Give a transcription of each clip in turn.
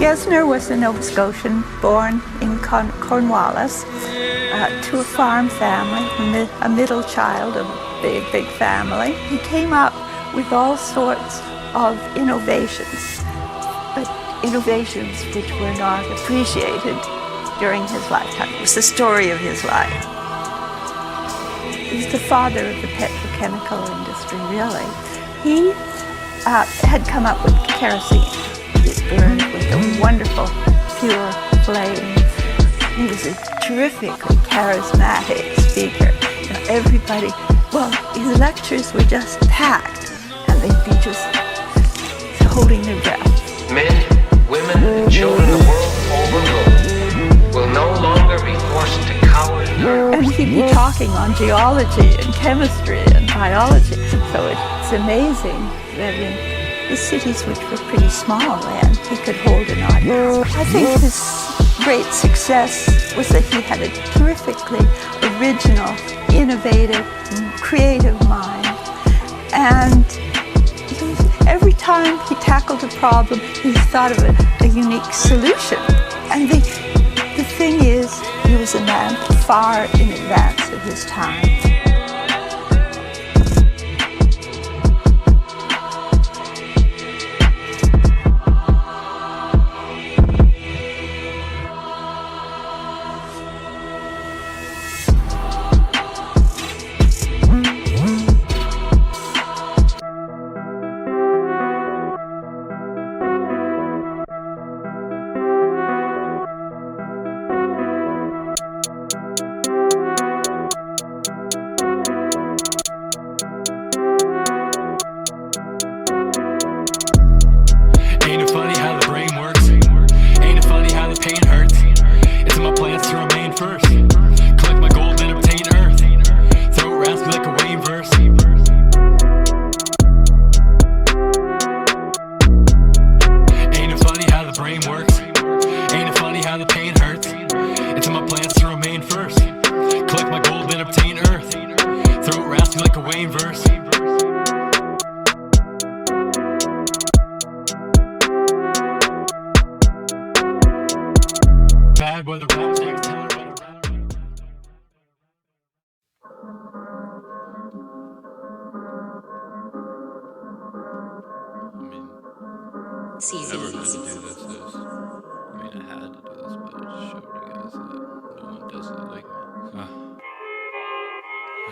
Gesner was a Nova Scotian born in Cornwallis to a farm family, a middle child of a big family. He came up with all sorts of innovations, but innovations which were not appreciated during his lifetime. It was the story of his life. He's the father of the petrochemical industry, really. He had come up with kerosene. It burned with a wonderful, pure flame. He was a terrifically charismatic speaker. You know, everybody, well, his lectures were just packed, and they'd be just holding their breath. Men, women, and children the world over will no longer be forced to cower in darkness. And he'd be talking on geology and chemistry and biology. So it's amazing that in the cities, which were pretty small then, he could hold an audience. I think his great success was that he had a terrifically original, innovative, creative mind. And every time he tackled a problem, he thought of a unique solution. And the thing is, he was a man far in advance of his time.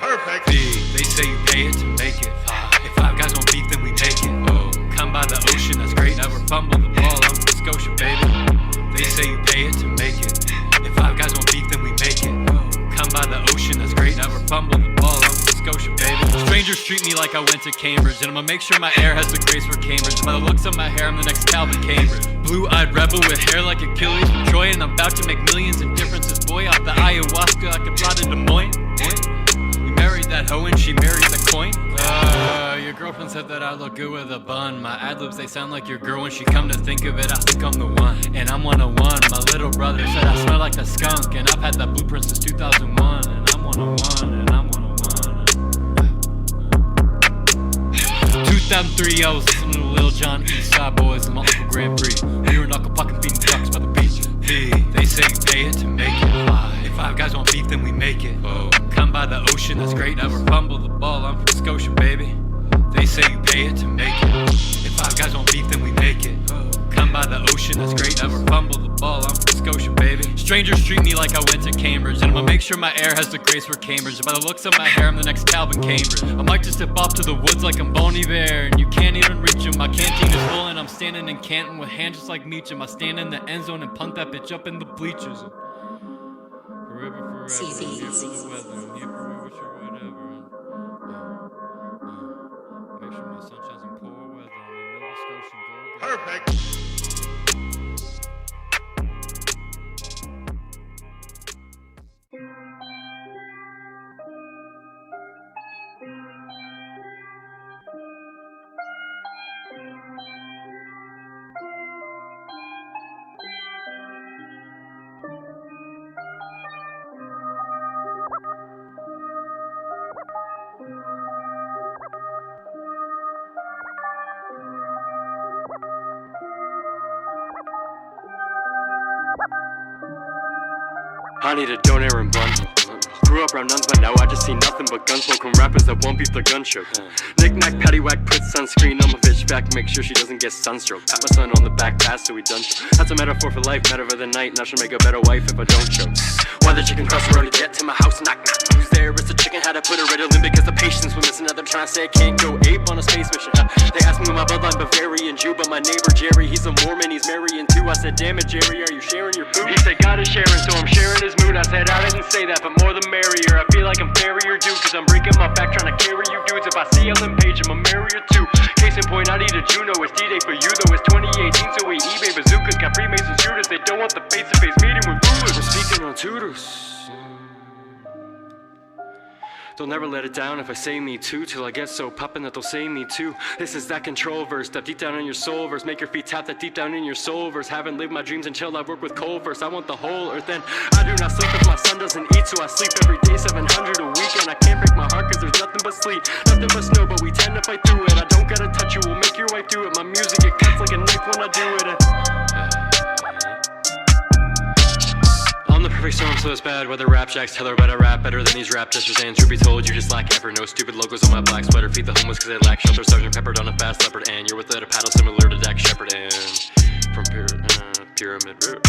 Perfect. They say you pay it to make it. If five guys won't beat, then we take it. Oh, come by the ocean, that's great. Never fumble the ball, I'm from Scotia, baby. They say you pay it to make it. If five guys won't beat, then we make it. Oh, come by the ocean, that's great. Never fumble the ball, I'm from Scotia, baby. Strangers treat me like I went to Cambridge, and I'ma make sure my air has the grace for Cambridge. By the looks of my hair, I'm the next Calvin Cambridge. Blue-eyed rebel with hair like Achilles from Troy, and I'm about to make millions in differences, boy. Off the ayahuasca, I can fly to Des Moines. Married that hoe and she married the coin. Your girlfriend said that I look good with a bun. My ad-libs, they sound like your girl. When she come to think of it, I think I'm the one. And I'm 101. My little brother said I smell like a skunk. And I've had that blueprint since 2001. And I'm 101, and I'm 101. 2003, I was listening to Lil Jon, East Side Boys, and my Uncle Grand Prix. We were knuckle fucking feeding ducks by the beach. They say you pay it to make it. If five guys won't beat, then we make it. Oh, come by the ocean, that's great. Never fumble the ball, I'm from Scotia, baby. They say you pay it to make it. If five guys won't beat, then we make it. Oh, come by the ocean, that's great. Never fumble the ball, I'm from Scotia, baby. Strangers treat me like I went to Cambridge, and I'ma make sure my air has the grace for Cambridge. And by the looks of my hair, I'm the next Calvin Cambridge. I might just step off to the woods like I'm Bon Iver, and you can't even reach him. My canteen is full, and I'm standing in Canton with hands just like Meacham. I stand in the end zone and punt that bitch up in the bleachers. Forever, I'm here for the weather, I'm here for wish or whatever. Make sure my sun shines in poor weather. I'm a Nova Scotian go. Perfect. I need a donator and blunt. Grew up around nuns, but now I just see nothing but gunsmoke from rappers that won't beat the gun show. Knick-knack, paddywhack, put sunscreen on my bitch back, make sure she doesn't get sunstroke. Pat my son on the back pass so we done show. That's a metaphor for life, metaphor the night, and I should make a better wife if I don't choke. Why the chicken cross the road to get to my house? Knock, knock. Who's there? It's the chicken, had to put a red in because the patience was missing. They're trying to say I can't go ape on a space mission. They asked me who my bloodline, Bavarian Jew, but my neighbor Jerry, he's a Mormon, he's marrying too. I said, damn it, Jerry, are you sharing your food? He said, God is sharing, so I'm sharing his mood. I said, I didn't say that, but more the merrier. I feel like I'm barrier dude, cause I'm breaking my back trying to carry you dudes. If I see Ellen Page, I'm a marrier too. Case in point, I need a Juno. It's D-Day for you, though it's 2018, so we eBay bazookas, got Freemason shooters. They don't want the face-to-face meeting with rulers. We're speaking on tutors. They'll never let it down if I say me too, till I get so poppin' that they'll say me too. This is that control verse, that deep down in your soul verse. Make your feet tap that deep down in your soul verse. Haven't lived my dreams until I work with coal verse. I want the whole earth and I do not sleep if my son doesn't eat. So I sleep every day, 700 a week. And I can't break my heart cause there's nothing but sleep. Nothing but snow, but we tend to fight through it. I don't gotta touch you, we'll make your wife do it. My music, it cuts like a knife when I do it. I'm the perfect storm, so it's bad. Whether rap jacks tell her about I rap better than these rap jesters. And truth be told, you just lack effort. No stupid logos on my black sweater. Feed the homeless cause they lack shelter. Sergeant Peppered on a fast leopard. And you're without a paddle similar to Dak Shepard. And from Pyramid Road.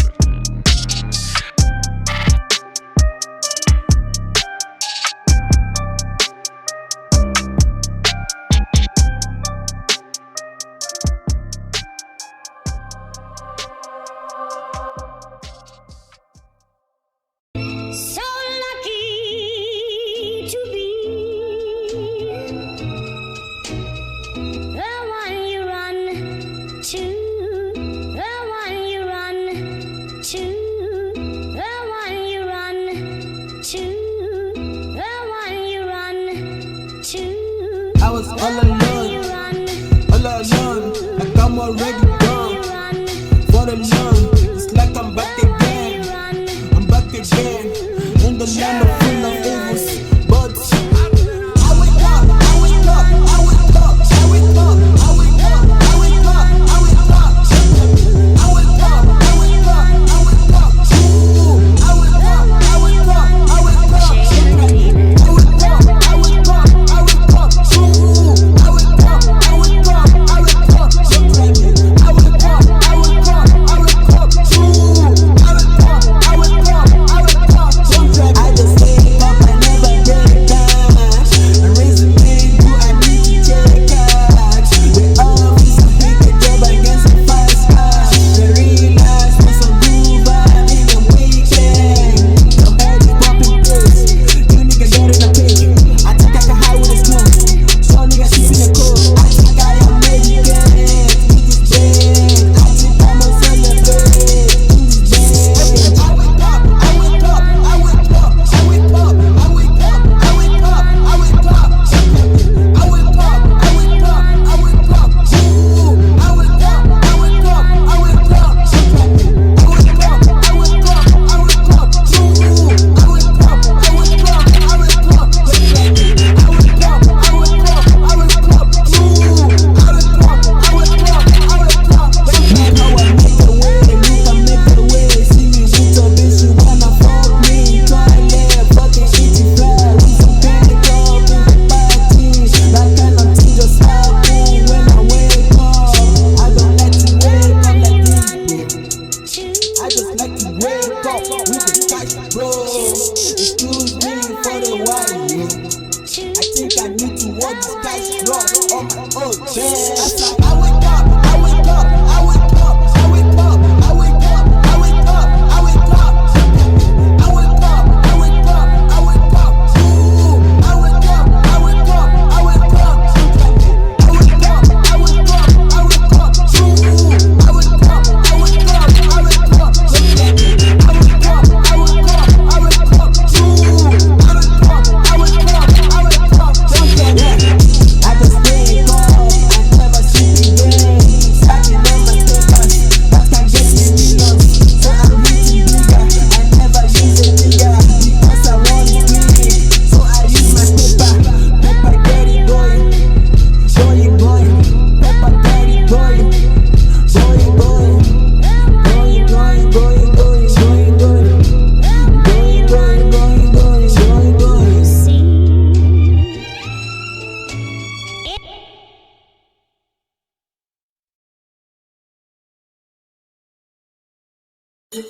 Yeah.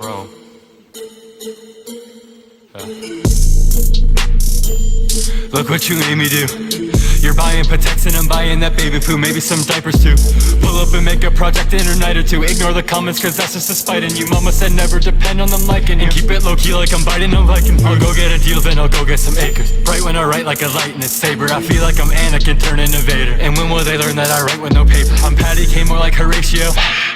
Bro. Look what you made me do. You're buying Pateks and I'm buying that baby poo. Maybe some diapers too. Pull up and make a project in a night or two. Ignore the comments cause that's just a spite in you. Mama said never depend on them liking you. And keep it low key like I'm biting a Viking. I'll go get a deal then I'll go get some acres. Right when I write like a lightning saber. I feel like I'm Anakin turn into Vader. And when will they learn that I write with no paper? I'm Patty K more like Horatio.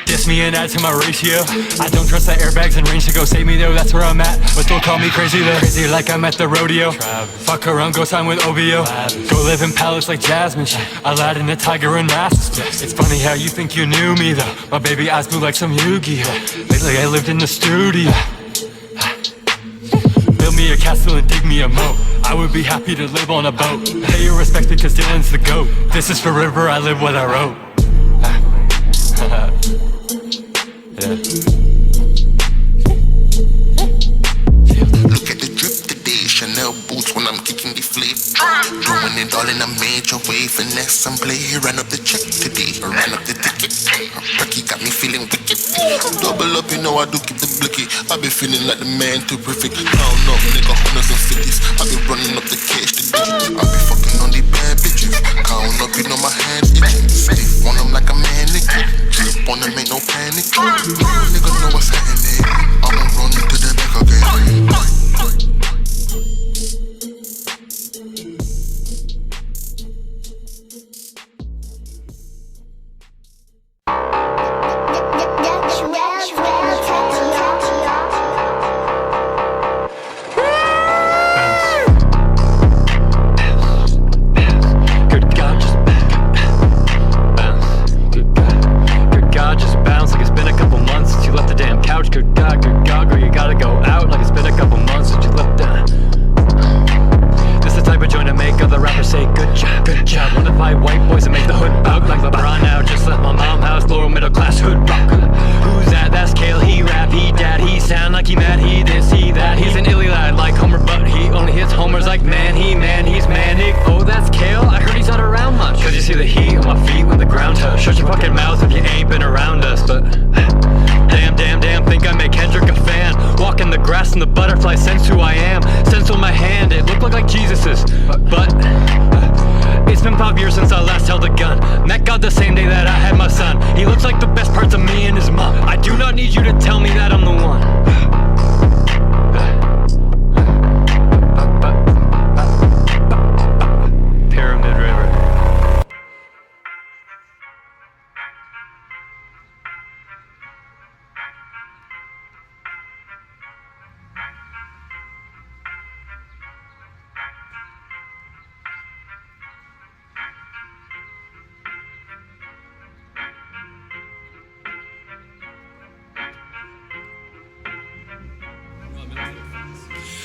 Diss me and add to my ratio. I don't trust the airbags and range to go save me though, that's where I'm at. But don't call me crazy though. Crazy like I'm at the rodeo. Fuck around, go sign with OBO. Go live in palace like Jasmine. Aladdin, the tiger and masks. It's funny how you think you knew me though. My baby eyes blue like some Yu-Gi-Oh. Lately I lived in the studio. Build me a castle and dig me a moat. I would be happy to live on a boat. Pay your respect because Dylan's the GOAT. This is forever, I live what I wrote. Yeah. Look at the drip today, Chanel boots when I'm kicking the flip. Doing it all in a major way, finesse and play. Ran up the check today, ran up the ticket. Rocky got me feeling wicked. Double up, you know I do keep the blicky. I be feeling like the man too perfect. Count up, nigga, hundreds and fifties. I be running up the cash today. I be fucking on the bad bitches. Count up, you know my hand itching. Stiff on them like a mannequin. Drip on them, ain't no panic. Nigga know what's happening. I'ma run to the back again.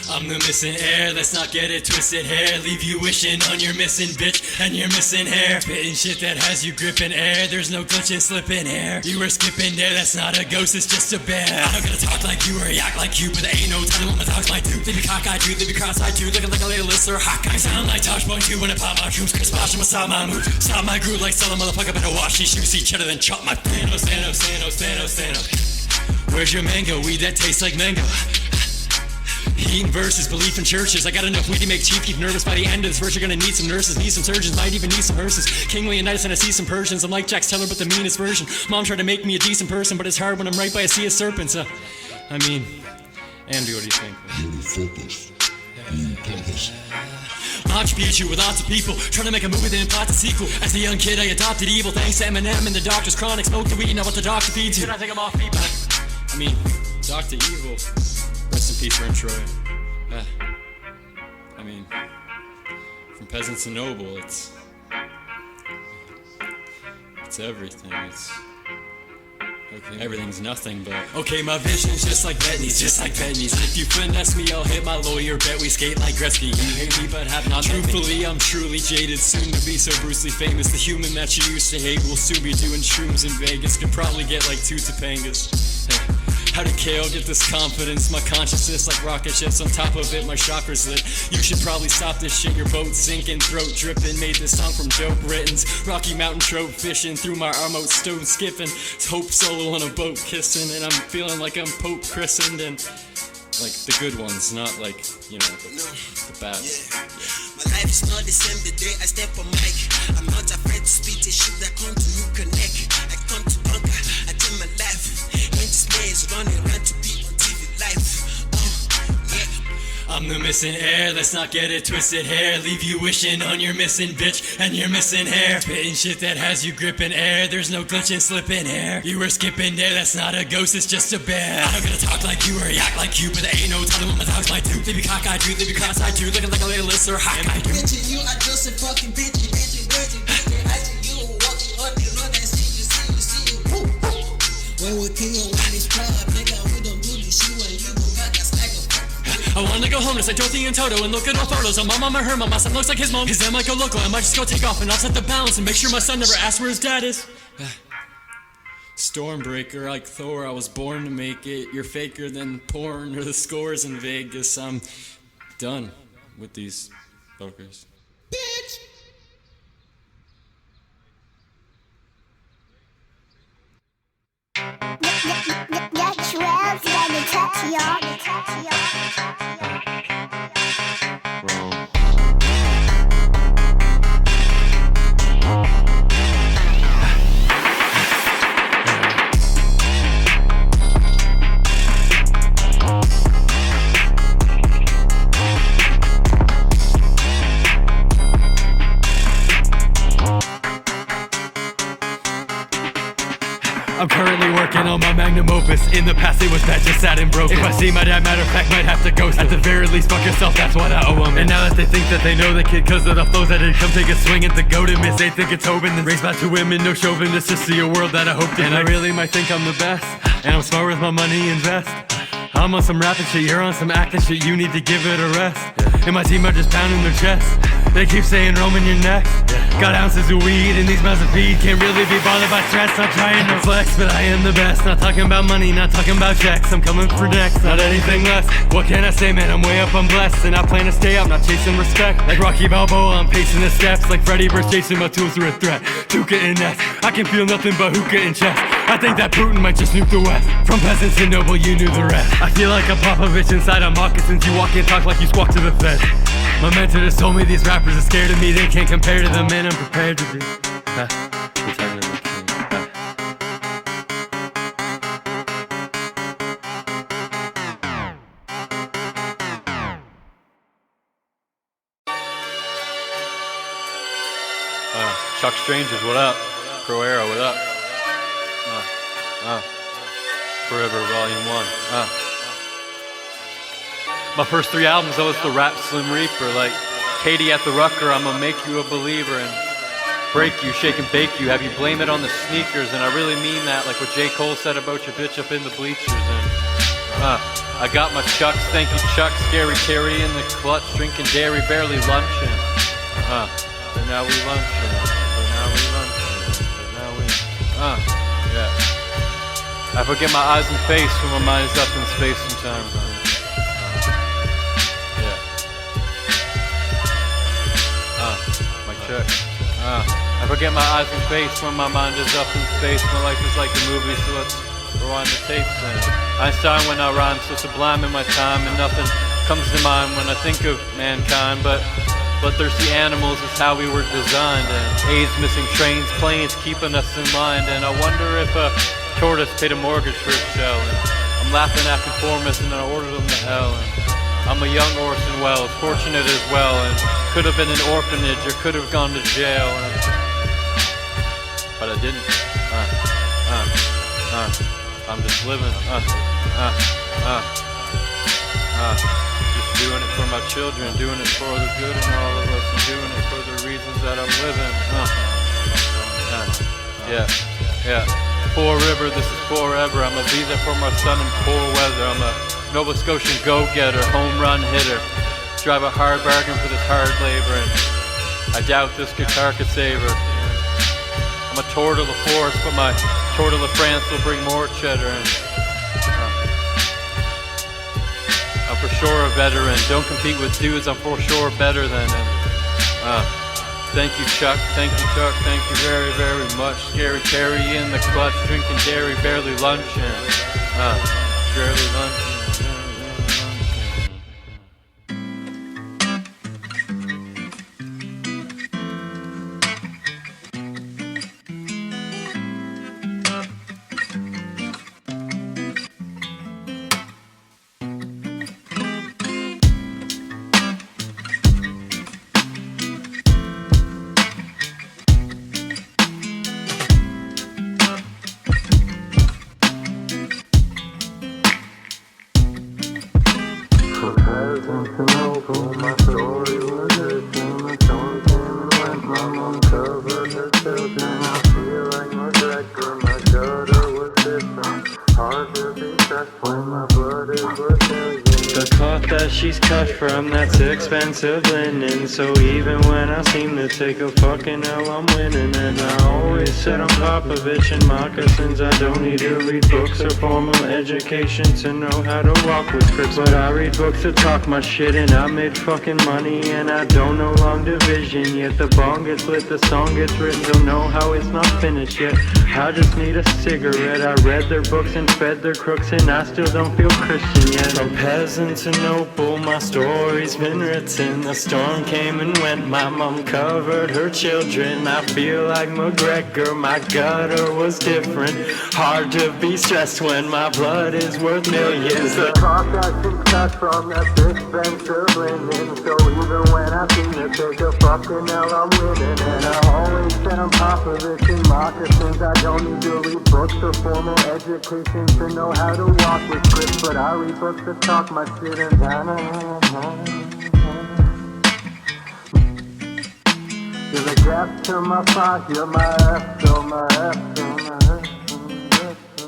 I'm the missing heir, let's not get it twisted hair. Leave you wishing on your missing bitch and your missing hair. Spitting shit that has you gripping air. There's no glitching, slipping hair. You were skipping there, that's not a ghost, it's just a bear. I'm gonna talk like you or act like you, but there ain't no telling what my dogs might do. They be cockeyed too, they be cross-eyed too, looking like a little list or a hawk. I sound like Tosh Boy too when I pop my troops. Chris Bosh, I'ma stop my move. Stop my groove like selling motherfucker, better wash these shoes. See cheddar then chop my Thanos, Thanos, Thanos, Thanos, Thanos. Where's your mango? Weed that tastes like mango. Eating verses, belief in churches. I got enough weed to make Chief keep nervous. By the end of this verse, you're gonna need some nurses, need some surgeons, might even need some hearses. King Leonidas and I see some Persians. I'm like Jax Teller, but the meanest version. Mom tried to make me a decent person, but it's hard when I'm right by a sea of serpents. I mean, Andy, what do you think? Really focused. Launch Pichu with lots of people trying to make a movie then plot a sequel. As a young kid I adopted evil thanks to Eminem and the doctor's chronic. Smoke the weed, now what the doctor feeds you. Should I take him off people? I mean, Dr. Evil. Rest in peace, Ren Troy. I mean, from peasants to noble, it's everything. It's okay. Everything's nothing, but okay. My vision's just like Bentley's, just like Bentley's. If you finesse me, I'll hit my lawyer. Bet we skate like Gretzky. You hate me, but have not. Truthfully, I'm truly jaded. Soon to be so Bruce Lee famous. The human that you used to hate will soon be doing shrooms in Vegas. Could probably get like 2 Topangas. Hey. How did KO get this confidence? My consciousness like rocket ships, on top of it my chakras lit. You should probably stop this shit, your boat sinking, throat dripping. Made this song from dope Britons, Rocky Mountain trope fishing, through my arm out stone skipping. Hope solo on a boat kissing, and I'm feeling like I'm Pope christened, and like the good ones, not like, you know, the bad. My life is not the same the day I step on mic. I'm not afraid to spit a shit that come to you connect. I come to conquer, I tell my life. When this maze running around to be on TV live. I'm the missing heir, let's not get it twisted hair. Leave you wishing on your missing bitch and your missing hair. Spitting shit that has you gripping air. There's no glitching, slipping hair. You were skipping there, that's not a ghost, it's just a bear. I'm gonna talk like you or act like you, but there ain't no telling what my dogs might do. They be cockeyed you, they be cross-eyed you, looking like a little list or hawk I do. Bitchin', you are just a fucking bitch. I see you walking on the road, I see you. When we king on this club, nigga, we don't do this shit when you go back as like a I wanna go homeless like Dorothy and Toto and look at all photos of my mom or her mom. My son looks like his mom. His dad might go local. I might just go take off and offset the balance and make sure my son never asks where his dad is. Stormbreaker like Thor, I was born to make it. You're faker than porn or the scores in Vegas. I'm done with these fuckers. bitch. Get gonna touch y'all. I'm currently working on my magnum opus. In the past it was bad, just sad and broken. If I see my dad, matter of fact, might have to ghost him. At the very least, fuck yourself, that's what I owe him. And now that they think that they know the kid cause of the flows that did come take a swing at the goat and miss, they think it's Hoban. Then raised by two women, no chauvinist, to see a world that I hope to. And I really might think I'm the best, and I'm smart with my money, invest. I'm on some rapping shit, you're on some acting shit, you need to give it a rest. And my team are just pounding their chest. They keep saying Roman, you're next. Got ounces of weed and these mouths of feed. Can't really be bothered by stress. Not trying to flex, but I am the best. Not talking about money, not talking about checks. I'm coming for next, not anything less. What can I say, man? I'm way up, I'm blessed. And I plan to stay up, not chasing respect. Like Rocky Balboa, I'm pacing the steps. Like Freddy versus Jason, my tools are a threat. Tuka and Ness, I can feel nothing but hookah and chest. I think that Putin might just nuke the West. From peasants to noble, you knew the rest. I feel like a Popovich inside a moccasins. You walk and talk like you squawk to the fed. My mentor just told me these rappers are scared of me. They can't compare to the man I'm prepared to be. Chuck Strangers, what up? Pro Era, what up? Forever, Volume 1. My first 3 albums, that was the rap Slim Reaper. Like Katie at the Rucker, I'ma make you a believer and break you, shake and bake you, have you blame it on the sneakers. And I really mean that, like what J. Cole said about your bitch up in the bleachers. And I got my Chucks, thank you Chuck, Scary Terry in the clutch, drinking dairy, barely lunching. But now we lunching, but now we lunching, but now we, yeah. I forget my eyes and face when my mind is up in space sometimes. Check. I forget my eyes and face when my mind is up in space. My life is like a movie, so let's rewind the tapes. And Einstein when I rhyme, so sublime in my time, and nothing comes to mind when I think of mankind. But thirsty animals is how we were designed, and AIDS, missing trains, planes keeping us in line. And I wonder if a tortoise paid a mortgage for its shell. And I'm laughing at conformists, and I ordered them to hell. And I'm a young Orson Welles, fortunate as well, and could have been an orphanage or could have gone to jail, but I didn't. I'm just living. Just doing it for my children, doing it for the good in all of us, and doing it for the reasons that I'm living. Yeah. Poor River, this is forever. I'ma be there for my son in poor weather. I'm a Nova Scotian go-getter, home run hitter. Drive a hard bargain for this hard labor, and I doubt this guitar could save her. I'm a Tour de la Force, but my Tour de la France will bring more cheddar. And for sure a veteran. Don't compete with dudes, I'm for sure better than him. Thank you, Chuck. Thank you, Chuck. Thank you very, very much. Scary Terry in the clutch, drinking dairy, barely lunching. Barely lunching. She's cut from that's expensive linen. So even when I seem to take a fucking L, I'm winning. And I always said I'm Popovich and moccasins. I don't need to read books or formal education to know how to walk with scripts. But I read books to talk my shit, and I made fucking money. And I don't know long division yet. The bong gets lit, the song gets written. Don't know how it's not finished yet. I just need a cigarette. I read their books and fed their crooks, and I still don't feel Christian yet. From peasant to noble, my story's been written. The storm came and went, my mom covered her children. I feel like McGregor, my gutter was different. Hard to be stressed when my blood is worth millions. The cost I can cut from that expensive linen. So even when I seem to take a fucking L, I'm winning. And I always said I'm Popovich in moccasins. I don't need to read books or formal education to know how to walk with scripts. But I read books to talk my shit and you're the gas to my fire, you're my F, so my F, so my F, so my F, so.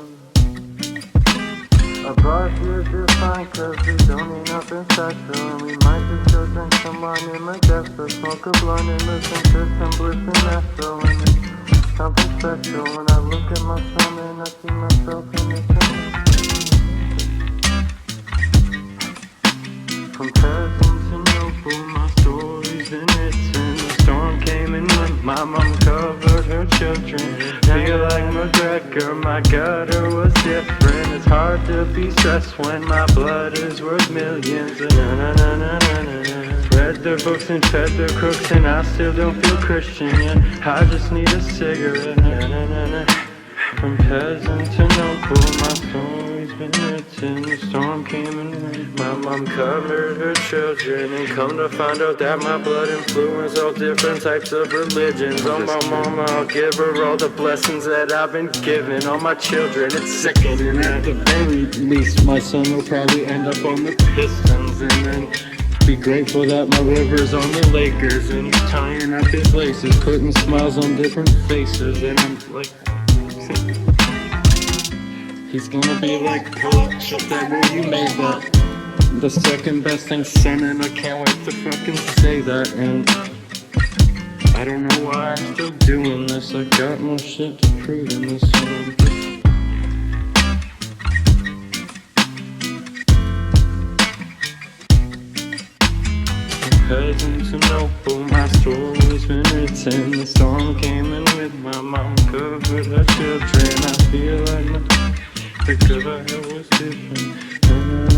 A buzz is just fine, cause we don't need nothing special. And we might just go drink some wine in my desk, or smoke a blunt and listen to some bliss and astro. And it's something special when I look at my son and I see myself in the sun. From peasant to noble, my story's been written. The storm came and went, my mom covered her children. Feel like McGregor, my gutter was different. It's hard to be stressed when my blood is worth millions. Read their books and fed their crooks, and I still don't feel Christian yet. I just need a cigarette. From peasant to noble, my story's been written. The storm came and went, my mom covered her children. And come to find out that my blood influenced all different types of religions. Oh my mama, I'll give her all the blessings that I've been given. All my children, it's sickening. At the very least, my son will probably end up on the Pistons. And then be grateful that my river's on the Lakers. And he's tying up his laces, putting smiles on different faces. And I'm like, he's gonna be like, oh, shut that where you made that. The second best thing, son, and I can't wait to fucking say that. And I don't know why I'm still doing this. I got more shit to prove in this song. Peasant to noble, my story's been written. The storm came and with my mom covered her children. I feel like the girl was different.